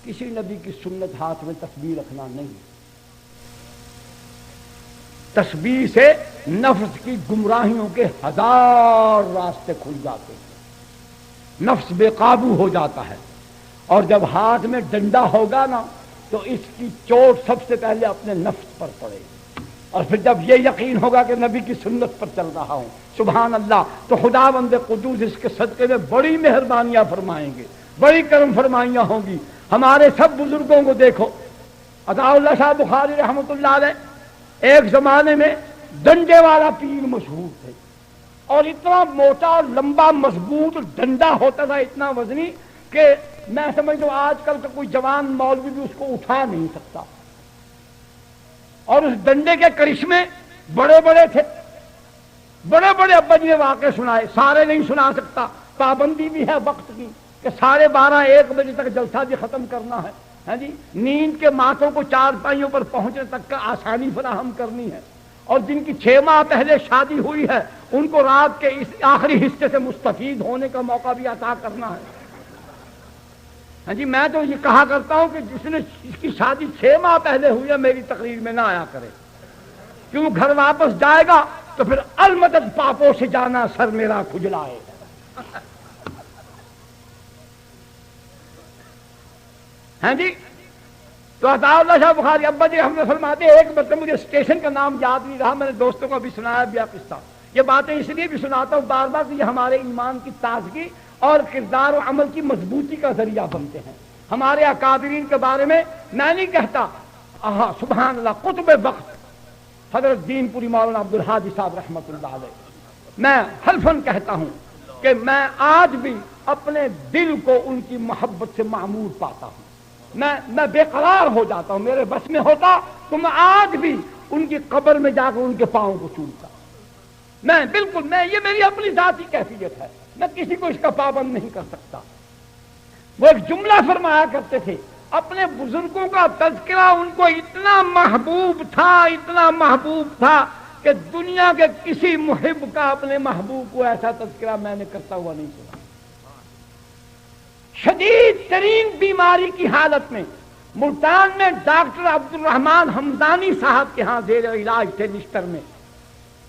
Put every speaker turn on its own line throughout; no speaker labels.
کسی نبی کی سنت ہاتھ میں تسبیح رکھنا نہیں. تسبیح سے نفس کی گمراہیوں کے 1000 راستے کھل جاتے ہیں، نفس بے قابو ہو جاتا ہے. اور جب ہاتھ میں ڈنڈا ہوگا نا تو اس کی چوٹ سب سے پہلے اپنے نفس پر پڑے گی. اور پھر جب یہ یقین ہوگا کہ نبی کی سنت پر چل رہا ہوں، سبحان اللہ، تو خداوند قدوس اس کے صدقے میں بڑی مہربانیاں فرمائیں گے، بڑی کرم فرمائیاں ہوں گی. ہمارے سب بزرگوں کو دیکھو. عطا اللہ شاہ بخاری رحمۃ اللہ علیہ ایک زمانے میں ڈنڈے والا پیر مشہور تھے، اور اتنا موٹا لمبا مضبوط ڈنڈا ہوتا تھا، اتنا وزنی کہ میں سمجھتا ہوں آج کل کا کوئی جوان مولوی بھی اس کو اٹھا نہیں سکتا. اور اس ڈنڈے کے کرشمے بڑے بڑے تھے، بڑے بڑے. ابا جی نے واقعے سنائے، سارے نہیں سنا سکتا، پابندی بھی ہے وقت کی کہ 12:30-1 بجے تک جلسہ بھی ختم کرنا ہے. ہاں جی، نیند کے ماتوں کو 4 پائیوں پر پہنچنے تک کا آسانی فراہم کرنی ہے. اور جن کی 6 ماہ پہلے شادی ہوئی ہے ان کو رات کے اس آخری حصے سے مستفید ہونے کا موقع بھی عطا کرنا ہے. ہاں جی، میں تو یہ کہا کرتا ہوں کہ جس نے اس کی شادی 6 ماہ پہلے ہوئی ہے میری تقریر میں نہ آیا کرے، کیوں گھر واپس جائے گا تو پھر المدد پاپوں سے جانا سر میرا کھجلائے. ہاں جی، تو عطا اللہ شاہ بخاری ابا جی ہم نے فرماتے ہیں، ایک مرتبہ مجھے اسٹیشن کا نام یاد نہیں رہا، میں نے دوستوں کو بھی سنایا بھی قصہ. یہ باتیں اس لیے بھی سناتا ہوں بار بار کہ یہ ہمارے ایمان کی تازگی اور کردار و عمل کی مضبوطی کا ذریعہ بنتے ہیں. ہمارے اکابرین کے بارے میں میں نہیں کہتا، سبحان اللہ، قطب وقت حضرت دین پوری مولانا عبدالہادی صاحب رحمۃ اللہ علیہ، میں حلفاً کہتا ہوں کہ میں آج بھی اپنے دل کو ان کی محبت سے معمور پاتا ہوں. میں بے قرار ہو جاتا ہوں، میرے بس میں ہوتا تو میں آج بھی ان کی قبر میں جا کر ان کے پاؤں کو چومتا. میں بالکل، یہ میری اپنی ذاتی کیفیت ہے، میں کسی کو اس کا پابند نہیں کر سکتا. وہ ایک جملہ فرمایا کرتے تھے، اپنے بزرگوں کا تذکرہ ان کو اتنا محبوب تھا، اتنا محبوب تھا کہ دنیا کے کسی محب کا اپنے محبوب کو ایسا تذکرہ میں نے کرتا ہوا نہیں سنا. شدید ترین بیماری کی حالت میں ملتان میں ڈاکٹر عبد الرحمان حمدانی صاحب کے ہاں زیر علاج تھے نشتر میں.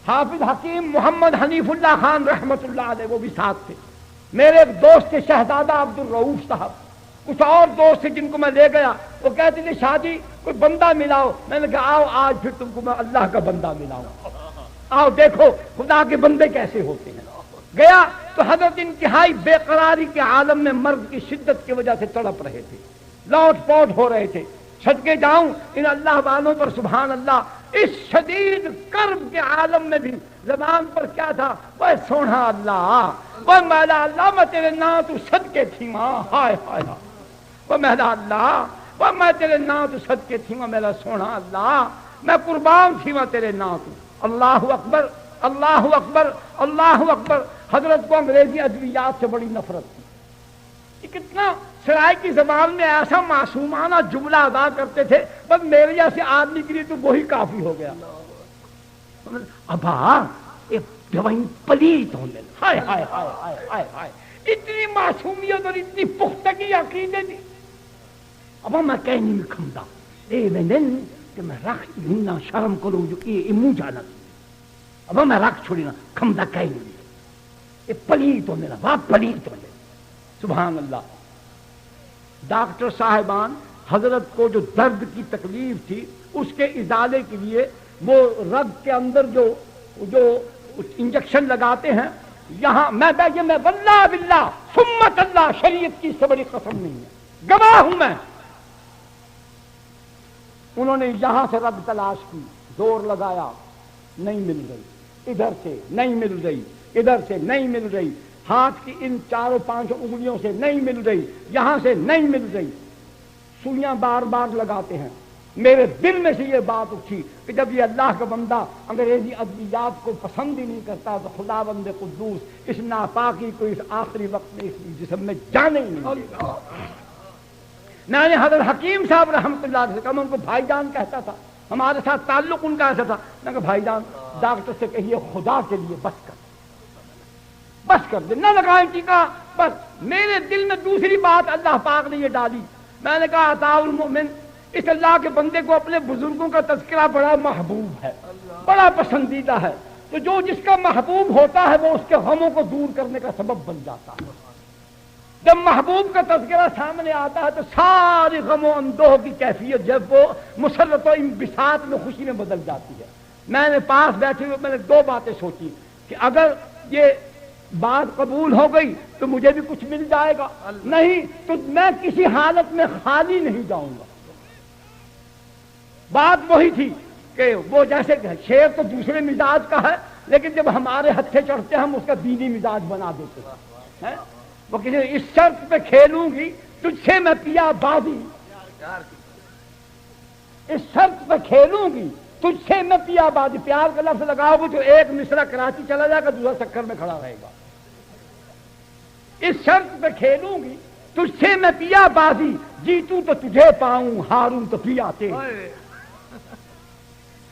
حافظ حکیم محمد حنیف اللہ خان رحمت اللہ علیہ وہ بھی ساتھ تھے. میرے ایک دوست تھے شہزادہ عبد الرؤوف صاحب، کچھ اور دوست تھے جن کو میں لے گیا، وہ کہتے تھے شاہ جی کوئی بندہ ملاؤ. میں نے کہا آؤ آج پھر تم کو میں اللہ کا بندہ ملاؤں، آؤ دیکھو خدا کے بندے کیسے ہوتے ہیں. گیا تو حضرت انتہائی بے قراری کے عالم میں مرض کی شدت کی وجہ سے تڑپ رہے تھے، لوٹ پوٹ ہو رہے تھے. صدقے جاؤں ان اللہ والوں پر، سبحان اللہ، اس شدید کرب کے عالم میں بھی زبان پر کیا تھا؟ وہ سونا اللہ، وہ میلا اللہ، میں تیرے نام تو صدقے تھی ماں، ہائے ہائے، وہ میلا اللہ، وہ میں تیرے نام تو صدقے تھی ماں، میرا سونا اللہ، میں قربان تھی ماں تیرے نام تو. اللہ اکبر، اللہ اکبر، اللہ اکبر. حضرت کو انگریزی ادویات سے بڑی نفرت تھی. یہ کتنا سرائے کی زبان میں ایسا معصومانہ جملہ ادا کرتے تھے، بس میرے جیسے آدمی کے لیے تو وہی کافی ہو گیا. ابا ایک دوائیں پلیت ہونے، ہائے ہائے ہائے ہائے ہائے ہائے، اتنی معصومیت اور اتنی پختگی عقیدے دی. ابا میں کہیں نہیں کھمدا اے وینن کہ میں رکھ نہ شرم کروں جو یہ منہ جانا. ابا میں رکھ چھوڑی نہ کھمدا کہیں نہیں، یہ پلیت ہونے لگا، پلیت ہونے. سبحان اللہ. ڈاکٹر صاحبان حضرت کو جو درد کی تکلیف تھی اس کے ازالے کے لیے وہ رگ کے اندر جو انجیکشن لگاتے ہیں، یہاں میں واللہ باللہ سمت اللہ، شریعت کی سے بڑی قسم نہیں ہے، گواہ ہوں میں. انہوں نے یہاں سے رگ تلاش کی، زور لگایا، نہیں مل رہی، ادھر سے نہیں مل رہی، ادھر سے نہیں مل رہی، ہاتھ کی ان 4-5 انگلیوں سے نہیں مل رہی، یہاں سے نہیں مل رہی. سوئیاں بار بار لگاتے ہیں. میرے دل میں سے یہ بات اٹھی کہ جب یہ اللہ کا بندہ انگریزی ادویات کو پسند ہی نہیں کرتا تو خداوند قدوس اس ناپاکی کو اس آخری وقت میں اس جسم میں جانے ہی نہیں دے گا. میں نے حضرت حکیم صاحب رحمۃ اللہ علیہ سے کہا، میں ان کو بھائی جان کہتا تھا، ہمارے ساتھ تعلق ان کا ایسا تھا. میں کہا بھائی جان ڈاکٹر سے کہیے خدا کے لیے بس کر دے، نہ لگائیں ٹیکا. بس میرے دل میں دوسری بات اللہ پاک نے یہ ڈالی میں نے کہا عطاء المؤمن، اس اللہ کے بندے کو اپنے بزرگوں کا تذکرہ بڑا محبوب ہے، بڑا پسندیدہ ہے، تو جو جس کا محبوب ہوتا ہے وہ اس کے غموں کو دور کرنے کا سبب بن جاتا ہے۔ جب محبوب کا تذکرہ سامنے آتا ہے تو ساری غم و اندوہ کی کیفیت جب وہ مسرت و انبساط میں خوشی میں بدل جاتی ہے۔ میں نے پاس بیٹھے ہوئے میں نے دو باتیں سوچی کہ اگر یہ بات قبول ہو گئی تو مجھے بھی کچھ مل جائے گا، نہیں تو میں کسی حالت میں خالی نہیں جاؤں گا۔ بات وہی تھی کہ وہ جیسے شیر تو دوسرے مزاج کا ہے، لیکن جب ہمارے ہتھے چڑھتے ہیں ہم اس کا دینی مزاج بنا دیتے ہیں۔ وہ کسی اس شرط پہ کھیلوں گی تجھ سے میں پیا بازی، اس شرط پہ کھیلوں گی تجھ سے میں پیا بازی، پیار کا لفظ لگاؤ گے تو ایک مصرع کراچی چلا جائے گا، دوسرا چکر میں کھڑا رہے گا۔ اس شرط پہ کھیلوں گی تجھ سے میں پیا بازی، جیتوں تو تجھے پاؤں، ہاروں تو پیا تیرے۔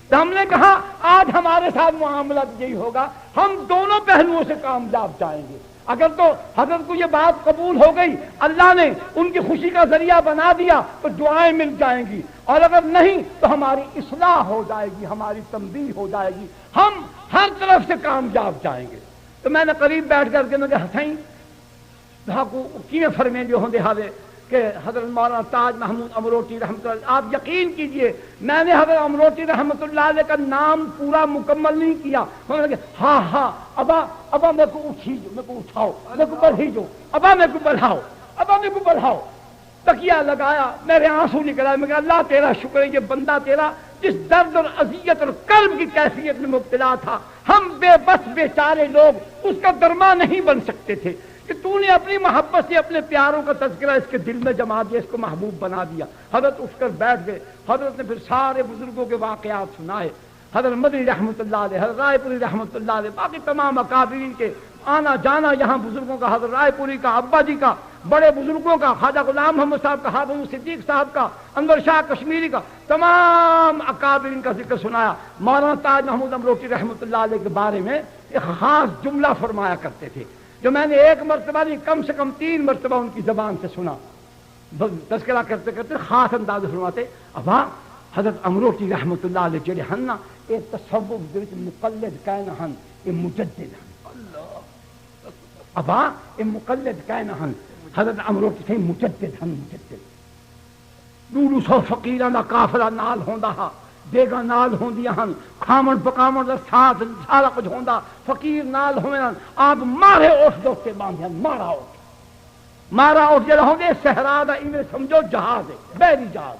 تو ہم نے کہا آج ہمارے ساتھ معاملہ یہی ہوگا، ہم دونوں پہلوؤں سے کامیاب جائیں گے۔ اگر تو حضرت کو یہ بات قبول ہو گئی، اللہ نے ان کی خوشی کا ذریعہ بنا دیا تو دعائیں مل جائیں گی، اور اگر نہیں تو ہماری اصلاح ہو جائے گی، ہماری تنبیہ ہو جائے گی، ہم ہر طرف سے کامیاب جائیں گے۔ تو میں نے قریب بیٹھ کر کے میں کہا ہسائیں کو کیویں فرمیں جو ہوں دے حالے کہ حضرت مولانا تاج محمود امروٹی رحمۃ اللہ، آپ یقین کیجئے میں نے حضرت امروٹی رحمۃ اللہ علیہ کا نام پورا مکمل نہیں کیا، ہاں ہاں ابا میرے کو اٹھیجو، میرے کو اٹھاؤ، میرے کو بڑھیجو، ابا میرے کو بڑھاؤ، ابا میرے کو بڑھاؤ، تکیہ لگایا، میرے آنسو نکل آئے، میں کہا اللہ تیرا شکر ہے، یہ بندہ تیرا جس درد اور اذیت اور قلب کی کیفیت میں مبتلا تھا، ہم بے بس بیچارے لوگ اس کا درما نہیں بن سکتے تھے، کہ تو نے اپنی محبت سے اپنے پیاروں کا تذکرہ اس کے دل میں جما دیا، اس کو محبوب بنا دیا۔ حضرت اٹھ کر بیٹھ گئے، حضرت نے پھر سارے بزرگوں کے واقعات سنائے، حضرت مدنی رحمۃ اللہ علیہ، حضرت رائے پوری رحمۃ اللہ علیہ، باقی تمام اکابرین کے آنا جانا یہاں بزرگوں کا، حضرت رائے پوری کا، ابا جی کا، بڑے بزرگوں کا، خواجہ غلام محمد صاحب کا، حافظ صدیق صاحب کا، انور شاہ کشمیری کا، تمام اکابرین کا ذکر سنایا۔ مولانا تاج محمود امروٹی رحمۃ اللہ علیہ کے بارے میں ایک خاص جملہ فرمایا کرتے تھے جو میں نے ایک مرتبہ نہیں کم سے کم 3 مرتبہ ان کی زبان سے سنا، تذکرہ کرتے کرتے خاص انداز فرماتے، ابا حضرت امروٹی رحمۃ اللہ علیہ جڑے ہن نا یہ تصوف دے وچ مقلد کائن ہن، یہ مجدد ہن، ابا یہ مقلد کائن ہن، حضرت امروٹی سے مجدد ہن، مجدد 200 فقیراں دا قافلہ نال ہوندا ہا، بیگا نال ہوندیاں ہن، کھاون پکاون دا ساتھ سارا کچھ ہوندا، فقیر نال ہوئے ہن، آپ مارے اٹھ دو تے باندھے مارا اٹھ جڑا ہوندے صحرا دا ایویں سمجھو جہاز ہے، بحری جہاز،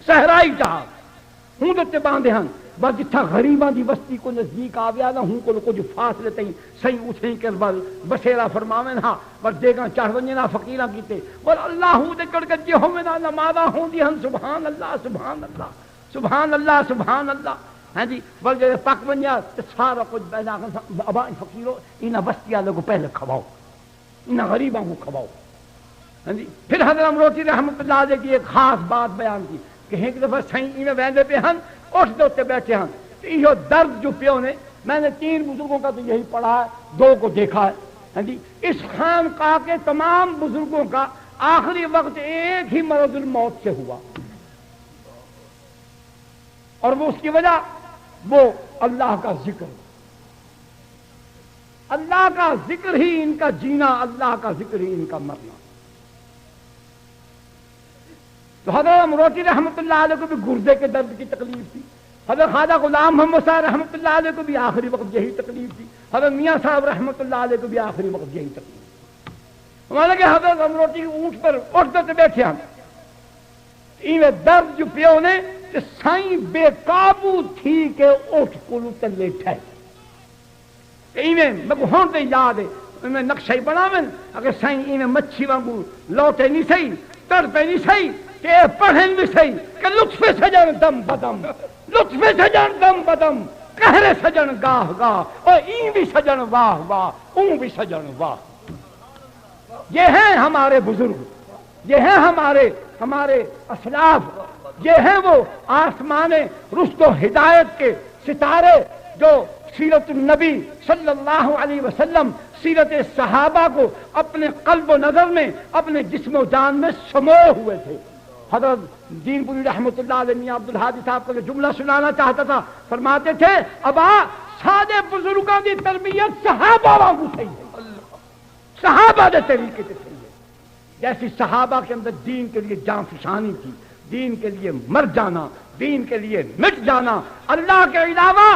صحرائی جہاز ہوں تے باندھے ہن، بس جتھا غریباں دی بستی کو نزدیک آویا نا ہوں کو کچھ فاصلے تئیں سہی اٹھیں کر بل بسیرا فرماویں ہاں پر دیگاں چڑھ ونجے نا فقیراں کیتے اور اللہ دے کڑ گجے ہوویں نا نمازاں ہوندی ہن، سبحان اللہ سبحان اللہ سبحان اللہ سبحان اللہ، ہاں جی بل جے پک ونجا تے سارا کچھ پیدا ابا فقیرو انہاں بستیاں لوگوں پہلے کھواؤ، انہاں غریباں کو کھواؤ، ہاں جی۔ پھر حضرت امروٹی رحمۃ اللہ علیہ کی ایک خاص بات بیان کی کہ ایک دفعہ سائیں ایویں ویندے پہ ہن، اٹھ دے تے بیٹھے ہن، یہ درد جو پیو نے، میں نے 3 بزرگوں کا تو یہی پڑھا ہے، 2 کو دیکھا ہے، ہاں جی۔ اس خانقاہ کے تمام بزرگوں کا آخری وقت ایک ہی مرض الموت سے ہوا، اور وہ اس کی وجہ وہ اللہ کا ذکر، اللہ کا ذکر ہی ان کا جینا، اللہ کا ذکر ہی ان کا مرنا۔ تو حضرت امروٹی رحمۃ اللہ علیہ کو بھی گردے کے درد کی تکلیف تھی، حضرت خواجہ غلام محمد صاحب رحمۃ اللہ علیہ کو بھی آخری وقت یہی تکلیف تھی، حضرت میاں صاحب رحمۃ اللہ علیہ کو بھی آخری وقت یہی تکلیف تھی۔ ہمارے کہ حضرت امروٹی اونٹ پر اٹھتے بیٹھے ہم، ایویں درد جو پیو نے کہ سائیں بے قابو تھی کہ اٹھ کلو تے لیٹھے، ایویں میں کو ہون تے یاد ہے میں نقشہ ہی بناویں، اگر سائیں ایویں مچھی وانگو لوٹے نہیں صحیح، تڑ پہ نہیں صحیح، کہ پڑھیں بھی صحیح، کہ لطف سجن دم بدم، لطف سجن دم بدم، قہر سجن گاہ گاہ، اور این بھی سجن واہ واہ، اون بھی سجن واہ۔ یہ ہیں ہمارے بزرگ، یہ ہیں ہمارے اسلاف، یہ ہیں وہ آسمان رشد و ہدایت کے ستارے جو سیرت النبی صلی اللہ علیہ وسلم سیرت صحابہ کو اپنے قلب و نظر میں، اپنے جسم و جان میں سموئے ہوئے تھے۔ حضرت دین پوری رحمۃ اللہ علیہ میاں عبدالہادی صاحب کا جو جملہ سنانا چاہتا تھا، فرماتے تھے ابا سادے بزرگوں کی تربیت صحابہ وانگو تھی ہے، صحابہ دے طریقے سے تھی ہے، جیسی صحابہ کے اندر دین کے لیے جان فشانی تھی، دین کے لیے مر جانا، دین کے لیے مٹ جانا، اللہ کے علاوہ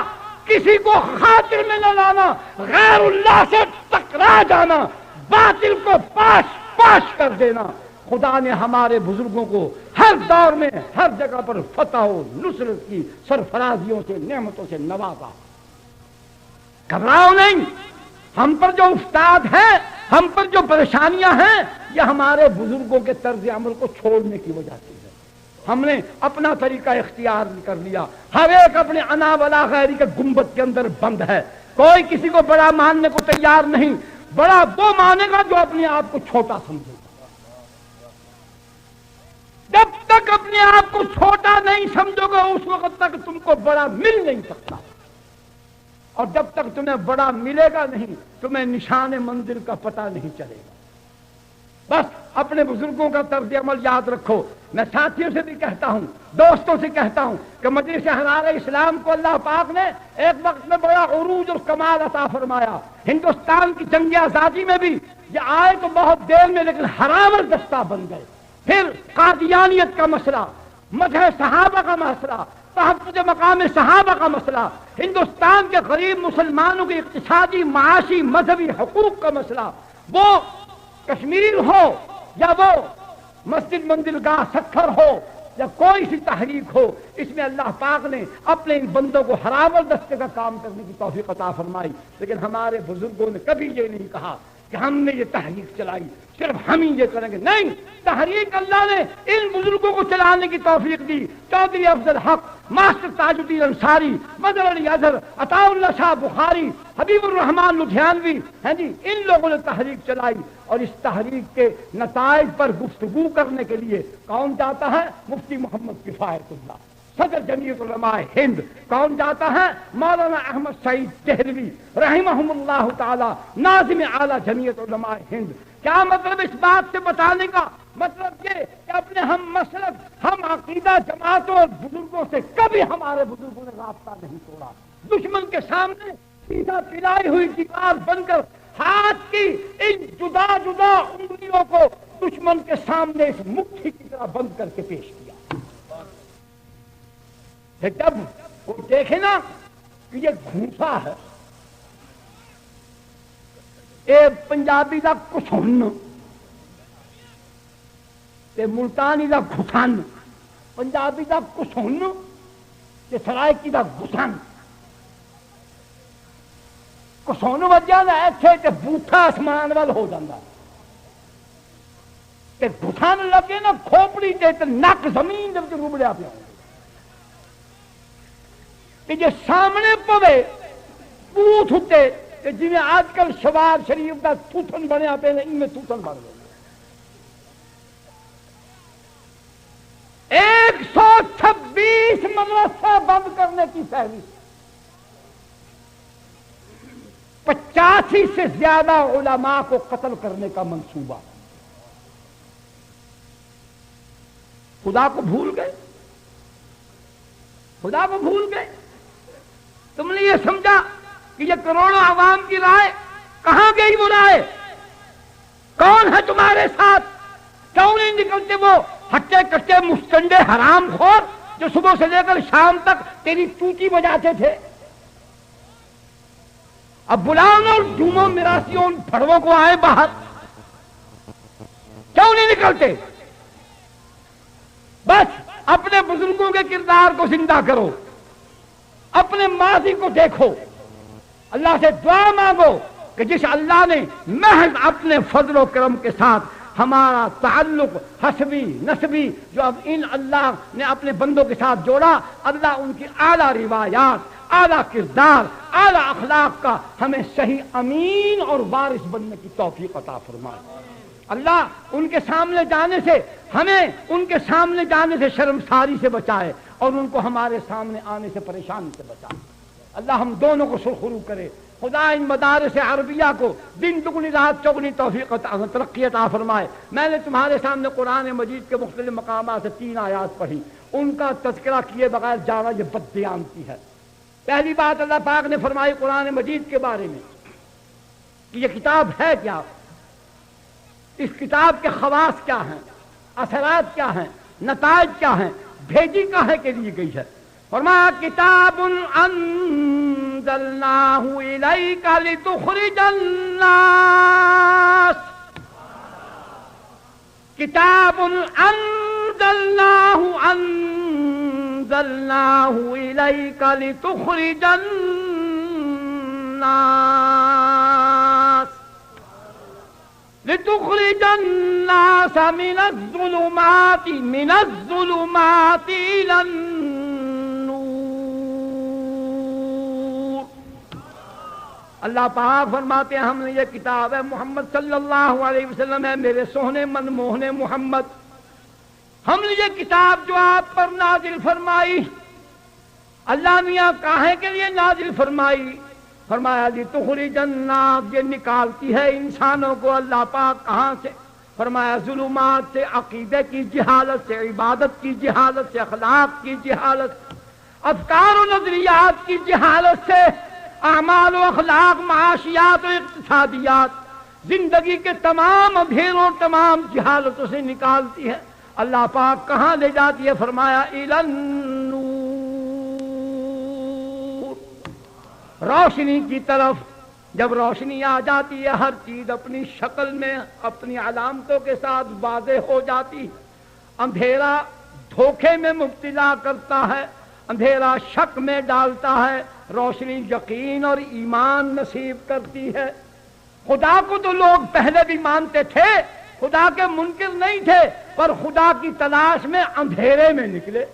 کسی کو خاطر میں نہ لانا، غیر اللہ سے ٹکرا جانا، باطل کو پاش پاش کر دینا۔ خدا نے ہمارے بزرگوں کو ہر دور میں ہر جگہ پر فتح و نصرت کی سرفرازیوں سے، نعمتوں سے نوازا۔ گھبراؤ نہیں، ہم پر جو افتاد ہے، ہم پر جو پریشانیاں ہیں، یہ ہمارے بزرگوں کے طرز عمل کو چھوڑنے کی وجہ سے ہے۔ ہم نے اپنا طریقہ اختیار کر لیا، ہر ایک اپنے انا ولا غیری کے گنبد کے اندر بند ہے، کوئی کسی کو بڑا ماننے کو تیار نہیں، بڑا وہ مانے گا جو اپنے آپ کو چھوٹا سمجھے۔ جب تک اپنے آپ کو چھوٹا نہیں سمجھو گے اس وقت تک تم کو بڑا مل نہیں سکتا، اور جب تک تمہیں بڑا ملے گا نہیں تمہیں نشان منزل کا پتہ نہیں چلے گا۔ بس اپنے بزرگوں کا طرز عمل یاد رکھو۔ میں ساتھیوں سے بھی کہتا ہوں، دوستوں سے کہتا ہوں کہ مجلس احرار اسلام کو اللہ پاک نے ایک وقت میں بڑا عروج اور کمال عطا فرمایا۔ ہندوستان کی جنگ آزادی میں بھی یہ آئے تو بہت دیر میں، لیکن ہراور دستہ بن گئے۔ پھر قادیانیت کا مسئلہ، مدح صحابہ کا مسئلہ، تحفظ مقام صحابہ کا مسئلہ، ہندوستان کے غریب مسلمانوں کے اقتصادی، معاشی، مذہبی حقوق کا مسئلہ، وہ کشمیر ہو یا وہ مسجد منزل گاہ سکھر ہو یا کوئی سی تحریک ہو، اس میں اللہ پاک نے اپنے ان بندوں کو ہراول دستے کا کام کرنے کی توفیق عطا فرمائی۔ لیکن ہمارے بزرگوں نے کبھی یہ نہیں کہا کہ ہم نے یہ تحریک چلائی، صرف ہم ہی یہ کریں گے، نہیں، تحریک اللہ نے ان بزرگوں کو چلانے کی توفیق دی۔ چودھری افضل حق، ماسٹر تاج الدین انصاری، مدر علی اظہر، عطا اللہ شاہ بخاری، حبیب الرحمان لدھیانوی، ہیں جی، ان لوگوں نے تحریک چلائی، اور اس تحریک کے نتائج پر گفتگو کرنے کے لیے کون جاتا ہے؟ مفتی محمد کفایت اللہ، صدر جمعیت علماء ہند۔ کون جاتا ہے؟ مولانا احمد سعید دہلوی رحمہم اللہ تعالی، ناظم اعلیٰ جمعیت علماء ہند۔ کیا مطلب اس بات سے بتانے کا؟ مطلب یہ کہ اپنے ہم مسلک، ہم عقیدہ جماعتوں اور بزرگوں سے کبھی ہمارے بزرگوں نے رابطہ نہیں توڑا۔ دشمن کے سامنے سیدھا پلائی ہوئی دیوار بن کر ہاتھ کی ان جدا جدا انگلیوں کو دشمن کے سامنے اس مٹھی کی طرح بند کر کے پیش کیا۔ جب وہ دیکھے نا کہ یہ گھوسا ہے، اے پنجابی دا کسن تے ملتانی دا گھسن، پنجابی دا کسن تے سرائکی دا گھسن، کسن وجہ نا ایتھے تے بوٹھا آسمان وال ہو جاندہ تے گھسن لگے نا کھوپڑی تے نک زمین دے وچ روبڑیا پیا کہ جے سامنے پوے بوٹھ ہوتے کہ جی میں آج کل شباب شریف کا تھوتن بنیا پہ ان میں تھوتن بن گئے۔ 126 مدرسہ بند کرنے کی فہرست، 85 سے زیادہ علماء کو قتل کرنے کا منصوبہ۔ خدا کو بھول گئے، خدا کو بھول گئے۔ تم نے یہ سمجھا کہ یہ کروڑوں عوام کی رائے کہاں گئی؟ وہ رائے کون ہے تمہارے ساتھ؟ کیوں نہیں نکلتے وہ ہٹے کٹے مستنڈے حرام خور جو صبح سے لے کر شام تک تیری ٹوٹی بجاتے تھے؟ اب بلاؤ نا ڈوموں مراسیوں ان پھڑووں کو آئے باہر، کیوں نہیں نکلتے؟ بس اپنے بزرگوں کے کردار کو زندہ کرو، اپنے ماضی کو دیکھو، اللہ سے دعا مانگو کہ جس اللہ نے محض اپنے فضل و کرم کے ساتھ ہمارا تعلق حسبی نسبی جو اب ان اللہ نے اپنے بندوں کے ساتھ جوڑا، اللہ ان کی اعلیٰ روایات، اعلیٰ کردار، اعلیٰ اخلاق کا ہمیں صحیح امین اور وارث بننے کی توفیق عطا فرمائے۔ اللہ ان کے سامنے جانے سے، ہمیں ان کے سامنے جانے سے شرمساری سے بچائے، اور ان کو ہمارے سامنے آنے سے پریشانی سے بچائے۔ اللہ ہم دونوں کو سرخرو کرے، خدا ان مدارس عربیہ کو دن دگنی رات چوگنی توفیق ترقی عطا فرمائے۔ میں نے تمہارے سامنے قرآن مجید کے مختلف مقامات سے 3 آیات پڑھی، ان کا تذکرہ کیے بغیر جانا یہ بددیانتی ہے۔ پہلی بات اللہ پاک نے فرمائی قرآن مجید کے بارے میں کہ یہ کتاب ہے کیا، اس کتاب کے خواص کیا ہیں، اثرات کیا ہیں، نتائج کیا ہیں، بھیجی کاہے کے لیے گئی ہے۔ فرمایا کتاب انزلناہ الیک لتخرج الناس، کتاب انزلناہ الیک لتخرج الناس من الظلمات إلى النور۔ اللہ پاک فرماتے ہیں ہم نے یہ کتاب ہے، محمد صلی اللہ علیہ وسلم ہے میرے سوہنے من موہنے محمد، ہم نے یہ کتاب جو آپ پر نازل فرمائی، اللہ میاں کاہے کے لیے نازل فرمائی؟ فرمایا لتخرج الناس، یہ نکالتی ہے انسانوں کو اللہ پاک کہاں سے؟ فرمایا ظلمات سے، عقیدے کی جہالت سے، عبادت کی جہالت سے، اخلاق کی جہالت، افکار و نظریات کی جہالت سے، اعمال و اخلاق، معاشیات و اقتصادیات، زندگی کے تمام اندھیروں، تمام جہالتوں سے نکالتی ہے۔ اللہ پاک کہاں لے جاتی ہے؟ فرمایا الی النور، روشنی کی طرف۔ جب روشنی آ جاتی ہے ہر چیز اپنی شکل میں، اپنی علامتوں کے ساتھ واضح ہو جاتی۔ اندھیرا دھوکے میں مبتلا کرتا ہے، اندھیرا شک میں ڈالتا ہے، روشنی یقین اور ایمان نصیب کرتی ہے۔ خدا کو تو لوگ پہلے بھی مانتے تھے، خدا کے منکر نہیں تھے، پر خدا کی تلاش میں اندھیرے میں نکلے۔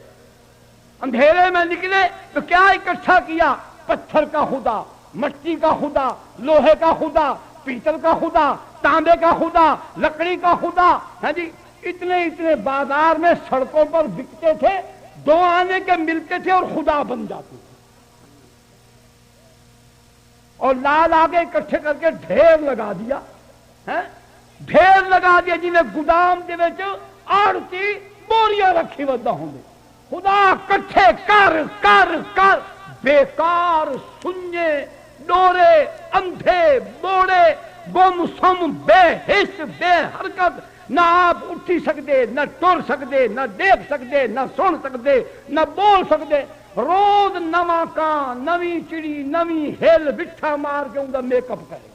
اندھیرے میں نکلے تو کیا اکٹھا کیا؟ پتھر کا خدا، مٹی کا خدا، لوہے کا خدا، پیتل کا خدا، تانبے کا خدا، لکڑی کا خدا، ہے جی، اتنے اتنے بازار میں سڑکوں پر بکتے تھے، 2 آنے کے ملتے تھے اور خدا بن جاتے تھے، اور لال آگے اکٹھے کر کے ڈھیر لگا دیا ہے، ڈھیر لگا دیا جنہیں گودام دے وچ آڑتی بوریاں رکھی ودا ہوں گے۔ خدا کٹھے کر کر کر بیکار، سنجے، ڈورے، اندھے، بوڑے، گم سم، بے حس، بے حرکت، نہ آپ اٹھی سکتے، نہ ٹر سکتے، نہ دیکھ سکتے، نہ سن سکتے، نہ بول سکتے، روز نواں کان، نویں چڑی، نویں ہل بٹھا مار کے ان کا میک اپ کرے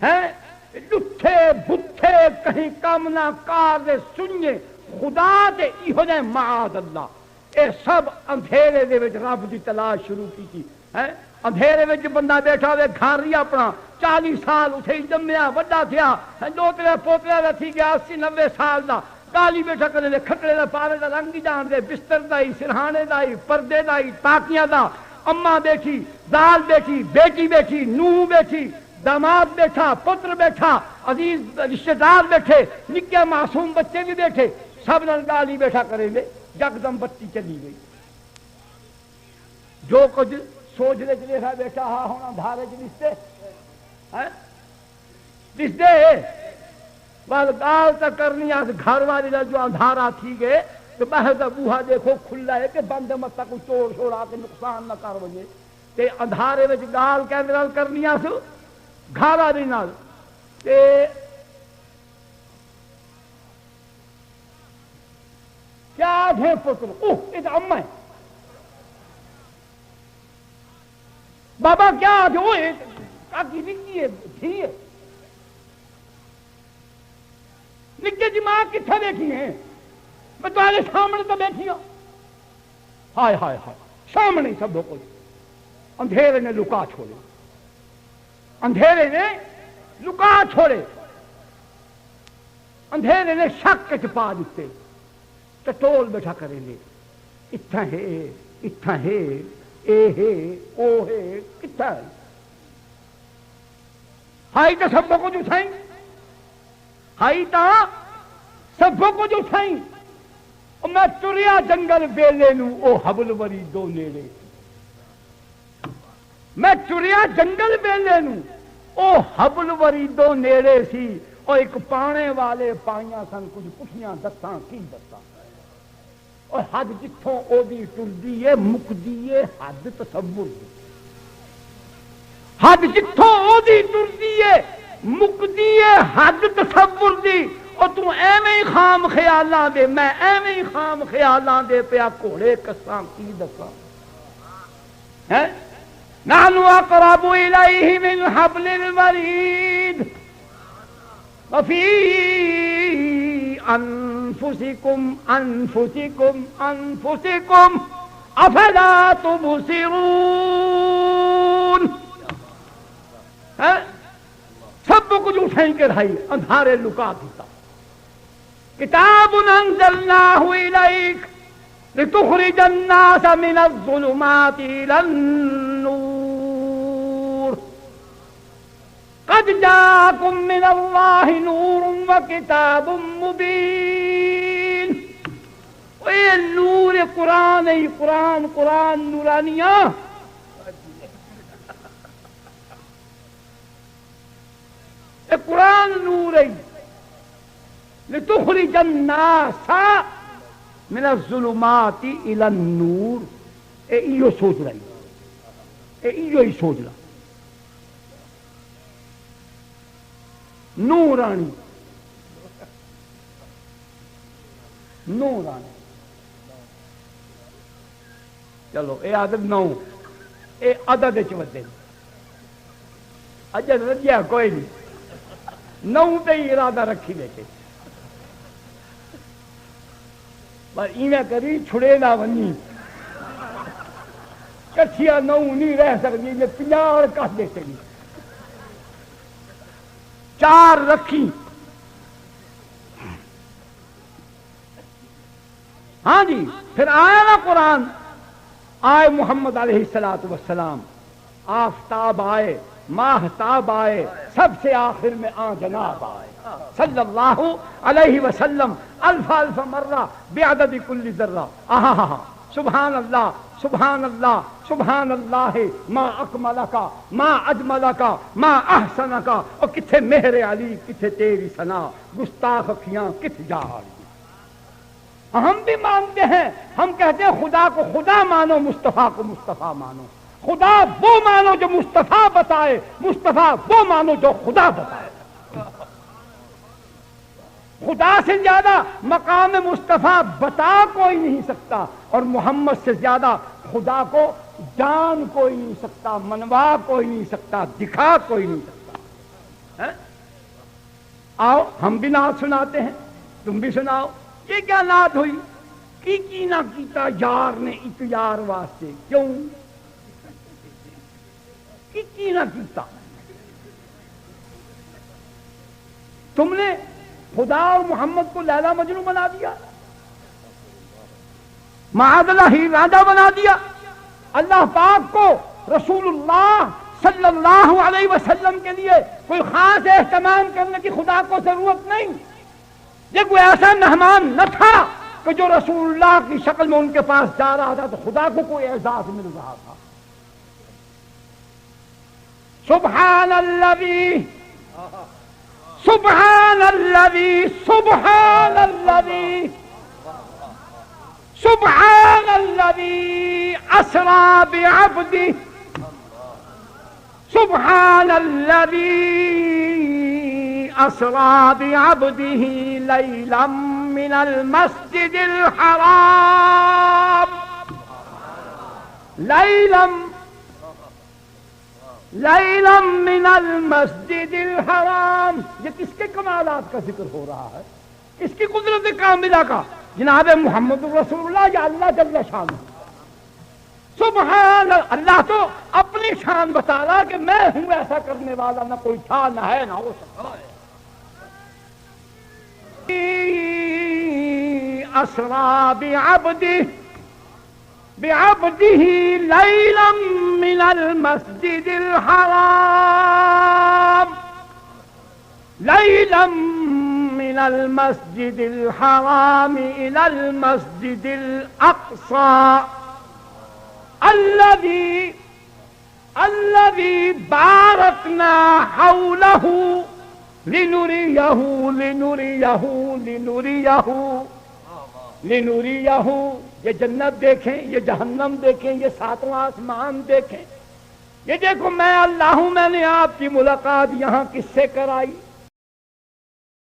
ہیں، لٹھے بتھے کہیں کم نہ کار دے سنجے خدا دے ایہو جے معاذ اللہ۔ اے سب اندھیرے دے وچ رب دی تلاش شروع کی تھی ہے۔ اندھیرے وچ بندہ بیٹھا ہوئے گھر ہی اپنا 40 سال اتھے جمیا وڈا تھیا، 2-3 پوترے دا تھی گیا 80-90 سال دا، گالی بیٹھا کرنے دے، کھٹڑے دا پارے دا رنگ جان دے، بستر دا ہی، سرہانے دا ہی، پردے دا ہی، تاکیاں دا، اماں بیٹھی، دال بیٹھی، بیٹی بیٹھی، نوح بیٹھی، داماد بیٹھا، پتر بیٹھا، عزیز رشتہ دار بیٹھے، نکے معصوم بچے بھی بیٹھے، سب نال گالی بیٹھا کریں دے، یکدم بتی چلی گئی۔ جو کچھ سوچ لے چلے رہا بیٹھا ہاں ہونا دھارے چ رشتے رشتے بس گال تک کرنی آس گھر والی جو اندھارا تھی گئے تو باہر کا بوہا دیکھو کھلا ہے کہ بند مت کوئی چور شور آ کے نقصان نہ کر وجے تے اندھارے وچ گال کہندے نال کرنی آس گھر والی نال تے کیا ہے پتر اوہ یہ تو اما ہے بابا کیا جو کی نکی ہے تھی ہے نکے جی ماں کتنے بیٹھی ہیں میں تمہارے سامنے تو بیٹھی ہوں ہائے ہائے ہائے سامنے سب کچھ اندھیرے نے لکا چھوڑے اندھیرے نے لکا چھوڑے اندھیرے نے شک چ پا دیتے ٹول بیٹھا کریں گے اتنا ہے اے ہے او ہے کتنا ہے ہائی تو سب کو جو اٹھائیں ہائی تا سب کو جو اٹھائیں میں تریا جنگل ویلے نو او حبل وری دو نیڑے میں چریا جنگل ویلے نوں او حبل وریدو نیڑے سی او ایک پانے والے پائیاں سن کچھ پٹھیاں دساں کی دساں اور حد جتھوں او دی ٹردی ہے مکدی ہے حد تصور دی حد جتھوں او دی ٹردی ہے مکدی ہے حد تصور دی اور تو ایویں خام خیالاں دے میں ایویں خام خیالاں دے پیا گھوڑے کساں کی دساں ہے نحن اقرب الیہ من حبل الورید وفی انفسکم افلا تبصرون سب کچھ اٹھیں کے رہی اندھارے لکا دیتا کتاب انزلناہ الیک لتخرج الناس من الظلمات الى النور قد جاءكم من اللہ نور وکتاب مبین اے نور قرآن ای قرآن قرآن نورانیہ اے قرآن نور ای لتخرج الناس من الظلمات الى النور اے ایو سوچ رہی اے ایو ہی سوچ رہا نورانی نورانی چلو اے عدد نو اے عدد چودے اجل رجیا کوئی نہیں نو تے ارادہ رکھی بیٹھے پر اینا کری چھڑے نہ ونی کچھیا نو نہیں رہ سکتی میں 50 کس دے سکتی 4 رکھی ہاں جی پھر آیا نا قرآن آئے محمد علیہ السلام آفتاب آئے ماہتاب آئے سب سے آخر میں جناب آئے صلی اللہ علیہ وسلم الف الف مرہ بعدد کل ذرہ سبحان اللہ سبحان اللہ سبحان اللہ ما اکملکا ما اجملکا ما احسنکا اور کتھے مہر علی کتھے تیری ثنا گستاخ اکھیاں کتھ جا رہی ہم بھی مانتے ہیں ہم کہتے ہیں خدا کو خدا مانو مصطفیٰ کو مصطفیٰ مانو خدا وہ مانو جو مصطفیٰ بتائے مصطفیٰ وہ مانو جو خدا بتائے خدا سے زیادہ مقام مصطفیٰ بتا کوئی نہیں سکتا اور محمد سے زیادہ خدا کو جان کوئی نہیں سکتا منوا کوئی نہیں سکتا دکھا کوئی نہیں سکتا آؤ ہم بھی نعت سناتے ہیں تم بھی سناؤ یہ کیا نعت ہوئی کی نہ کیتا یار نے ایک یار واسطے کیوں کی نہ کیتا تم نے خدا اور محمد کو لیلا مجنوں بنا دیا معاذ اللہ ہی راجہ بنا دیا اللہ پاک کو رسول اللہ صلی اللہ علیہ وسلم کے لیے کوئی خاص اہتمام کرنے کی خدا کو ضرورت نہیں یہ کوئی ایسا مہمان نہ تھا کہ جو رسول اللہ کی شکل میں ان کے پاس جا رہا تھا تو خدا کو کوئی اعزاز مل رہا تھا سبحان الذی سبحان الذی سبحان الذی سبحان الذی اسری بعبدہ سبحان الذی اسری بعبدہ لیلا من المسجد الحرام لیلا من المسجد الحرام یہ کس کے کمالات کا ذکر ہو رہا ہے کس کی قدرت کاملہ کا جناب محمد رسول اللہ یا اللہ جل شانہ سبحان اللہ تو اپنی شان بتا رہا کہ میں ہوں ایسا کرنے والا نہ کوئی تھا نہ ہے نہ ہو سکتا ہے اسری بعبدہ لیلا من المسجد الحرام لیلا من المسجد الحرام الى المسجد الاقصى الذي الذی بارکنا حولہ لنریہ یہ جنت دیکھیں، یہ جہنم دیکھیں، یہ ساتواں آسمان دیکھیں، یہ دیکھو میں اللہ ہوں، میں نے آپ کی ملاقات یہاں کس سے کرائی؟